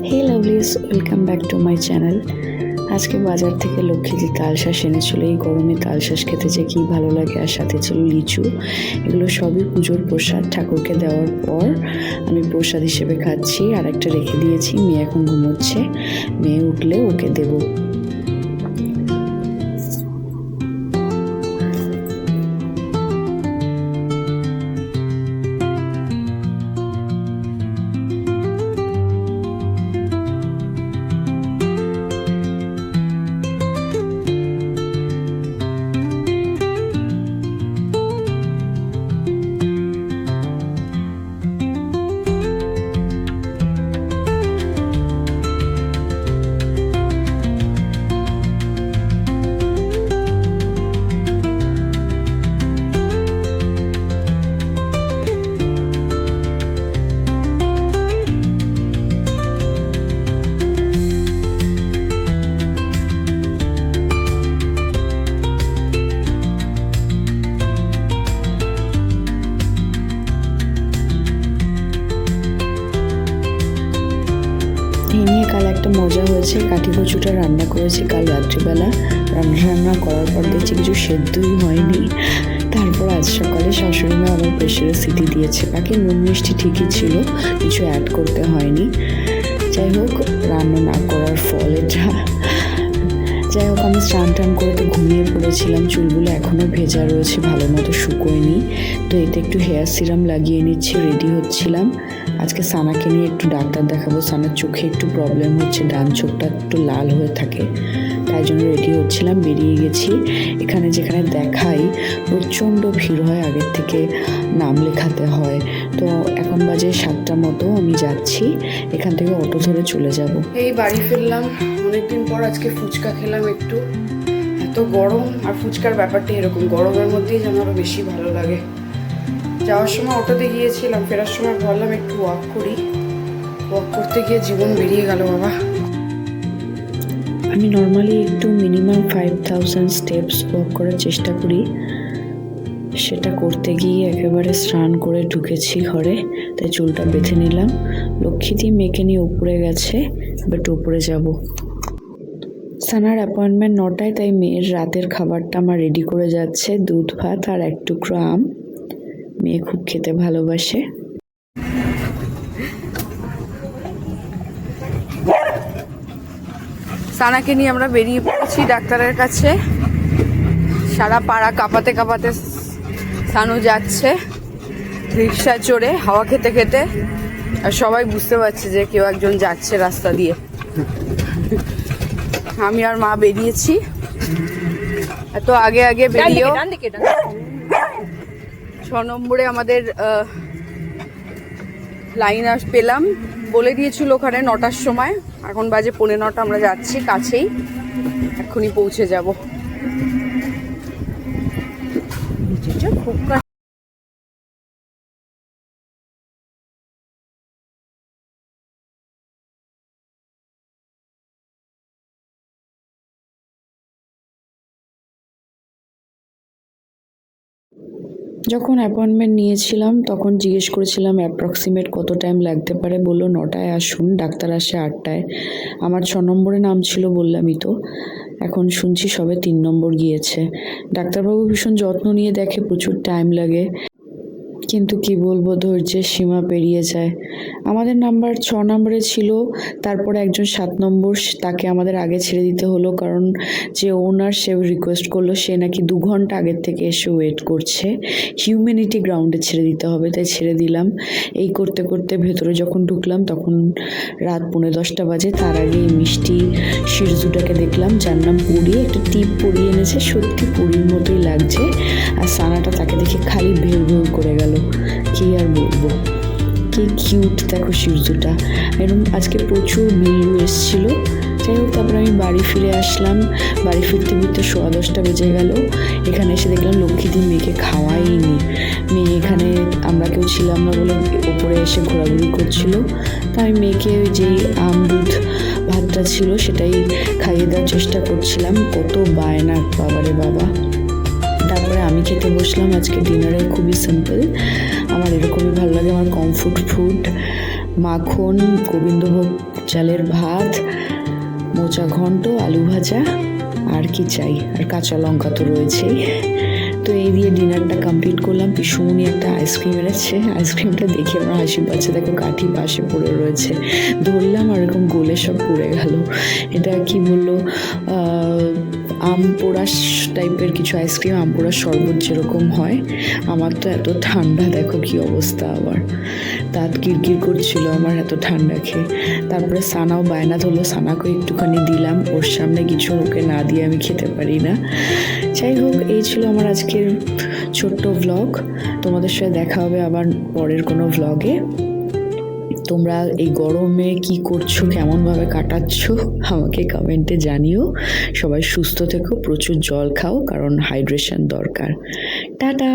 Hey lovelies, welcome back to my channel. আজকে বাজার থেকে লক্ষ্মীদি তালশাঁস এনেছিল। এই গরমে তালশাঁস খেতে যে কী ভালো লাগে, আর সাথে ছিল লিচু। এগুলো সবই পুজোর প্রসাদ। ঠাকুরকে দেওয়ার পর আমি প্রসাদ হিসেবে খাচ্ছি, আর একটা রেখে দিয়েছি। মেয়ে এখন ঘুমোচ্ছে, মেয়ে উঠলে ওকে দেবো। এই নিয়ে কাল একটা মজা হয়েছে। কাঠি কচুটা রান্না করেছি কাল রাত্রিবেলা। রান্না করার পর দেখছি কিছু সেদ্ধই হয়নি। তারপর আজ সকালে শাশুড়ি মা আবার প্রেশারে সিটি দিয়েছে। বাকি নুন মিষ্টি ঠিকই ছিল, কিছু অ্যাড করতে হয়নি। যাই হোক, রান্না না করার ফল এটা। যাই হোক, আমি স্নান টান করে তো ঘুমিয়ে পড়েছিলাম। চুলগুলো এখনও ভেজা রয়েছে, ভালো মতো শুকোয়নি। তো এতে একটু হেয়ার সিরাম লাগিয়ে নিচ্ছি, রেডি হচ্ছিলাম। আজকে সানাকে নিয়ে একটু ডাক্তার দেখাবো। সানার চোখে একটু প্রবলেম হচ্ছে, ডান চোখটা একটু লাল হয়ে থাকে, তাই জন্য রেডি হচ্ছিলাম। বেরিয়ে গেছি। এখানে যেখানে দেখাই প্রচণ্ড ভিড় হয়, আগের থেকে নাম লেখাতে হয়। তো এখন বাজে 7টার মতো, আমি যাচ্ছি। এখান থেকে অটো ধরে চলে যাব। এই বাড়ি ফিরলাম অনেকদিন পর। আজকে ফুচকা খেলাম একটু। এত গরম, আর ফুচকার ব্যাপারটা এরকম, গরমের মধ্যেই যেন আরো বেশি ভালো লাগে। যাওয়ার সময় অটোতে গিয়েছিলাম, ফেরার সময় ভাবলাম একটু ওয়াক করি। ওয়াক করতে গিয়ে জীবন বেরিয়ে গেল বাবা। আমি নর্মালি একটু মিনিমাম 5000 স্টেপস ওয়াক করার চেষ্টা করি। সেটা করতে গিয়ে একেবারে স্নান করে ঢুকেছি ঘরে, তাই চুলটা বেঁধে নিলাম। লক্ষ্মীদি মেয়েকে নিয়ে উপরে গেছে, বাট উপরে যাব। সানার অ্যাপয়েন্টমেন্ট 9টায়, তাই মেয়ের রাতের খাবারটা আমার রেডি করে যাচ্ছে। দুধ ভাত আর এক টুকরো আম। মেয়ে খুব খেতে ভালোবাসে। সানাকে নিয়ে আমরা বেরিয়ে পড়েছি ডাক্তারের কাছে। সারা পাড়া কাঁপাতে কাঁপাতে সানু যাচ্ছে রিক্সা চড়ে, হাওয়া খেতে খেতে। আর সবাই বুঝতে পারছে যে কেউ একজন যাচ্ছে রাস্তা দিয়ে। আমি আর মা বেরিয়েছি। এত আগে আগে বেরিয়েও 6 নম্বরে আমাদের লাইন পেলাম। বলে দিয়েছিল ওখানে 9টার সময়। এখন বাজে 9:45, আমরা যাচ্ছি, কাছেই, এক্ষুনি পৌঁছে যাব। খুব যখন অ্যাপয়েন্টমেন্ট নিয়েছিলাম তখন জিজ্ঞেস করেছিলাম অ্যাপ্রক্সিমেট কত টাইম লাগতে পারে। বললো 9টায় আসুন, ডাক্তার আসে 8টায়। আমার 6 নম্বরে নাম ছিল, বললামই তো। এখন শুনছি সবে 3 নম্বর গিয়েছে। ডাক্তারবাবু ভীষণ যত্ন নিয়ে দেখে, প্রচুর টাইম লাগে, কিন্তু কি বলবো, ধৈর্যের সীমা পেরিয়ে যায়। আমাদের নাম্বার 6 নম্বরে ছিল, তারপরে একজন 7 নম্বর, তাকে আমাদের আগে ছেড়ে দিতে হলো। কারণ যে ওনার, সে রিকোয়েস্ট করলো, সে নাকি 2 ঘন্টা আগের থেকে এসে ওয়েট করছে, হিউম্যানিটি গ্রাউন্ডে ছেড়ে দিতে হবে, তাই ছেড়ে দিলাম। এই করতে করতে ভেতরে যখন ঢুকলাম তখন রাত 10:45 বাজে। তার আগে এই মিষ্টি শিরজুটাকে দেখলাম, যার নাম পুরি। একটা টিপ পরিয়ে এনেছে, সত্যি পুরীর মতোই লাগছে। আর সানাটা তাকে দেখে খালি ভেউ ভেউ করে গেল। কি আর বলবো, কি কিউট দেখো শিরজুটা। এরকম আজকে প্রচুর বিলু এসেছিল। যাই হোক, তারপরে আমি বাড়ি ফিরে আসলাম। বাড়ি ফিরতে ফিরতে 10:15 বেজে গেল। এখানে এসে দেখলাম লক্ষ্মীদি মেয়েকে খাওয়াইনি। মেয়ে এখানে, আমরা কেউ ছিলাম না বলে ওপরে এসে ঘোরাঘুরি করছিল। তা আমি মেয়েকে যেই আম দুধ ভাতটা ছিল সেটাই খাইয়ে দেওয়ার চেষ্টা করছিলাম। কত বায়না, বাবারে বাবা। তারপরে আমি খেতে বসলাম। আজকে ডিনারে খুবই সিম্পল, আমার এরকমই ভালো লাগে। আমার কমফোর্ট ফুড মাখন, গোবিন্দভোগ চালের ভাত, মোচা ঘন্ট, আলু ভাজা, আর কি চাই, আর কাঁচা লঙ্কা তো রয়েছেই। তো এই দিয়ে ডিনারটা কমপ্লিট করলাম। পিসুমনি একটা আইসক্রিম এনেছে, আইসক্রিমটা দেখে আমার হাসি পাচ্ছে। দেখো কাঠি পাশে পড়ে রয়েছে, ধরলাম আর এরকম গোলে সব পড়ে গেল। এটা কি বললো, আম পোড়া টাইপের কিছু আইসক্রিম, আম পোড়ার শরবত যেরকম হয়। আমার তো এত ঠান্ডা, দেখো কি অবস্থা, আবার দাঁত কিরকির করছিল আমার এত ঠান্ডা খেয়ে। তারপরে সানাও বায়না ধরলো, সানাকে একটুখানি দিলাম, ওর সামনে কিছু ওকে না দিয়ে আমি খেতে পারি না। যাই হোক, এই ছিল আমার আজকের ছোট্ট ভ্লগ। তোমাদের সাথে দেখা হবে আবার পরের কোনো ভ্লগে। তোমরা এই গরমে কি করছো, কেমনভাবে কাটাচ্ছ আমাকে কমেন্টে জানিও। সবাই সুস্থ থেকো, প্রচুর জল খাও, কারণ হাইড্রেশন দরকার। টাটা।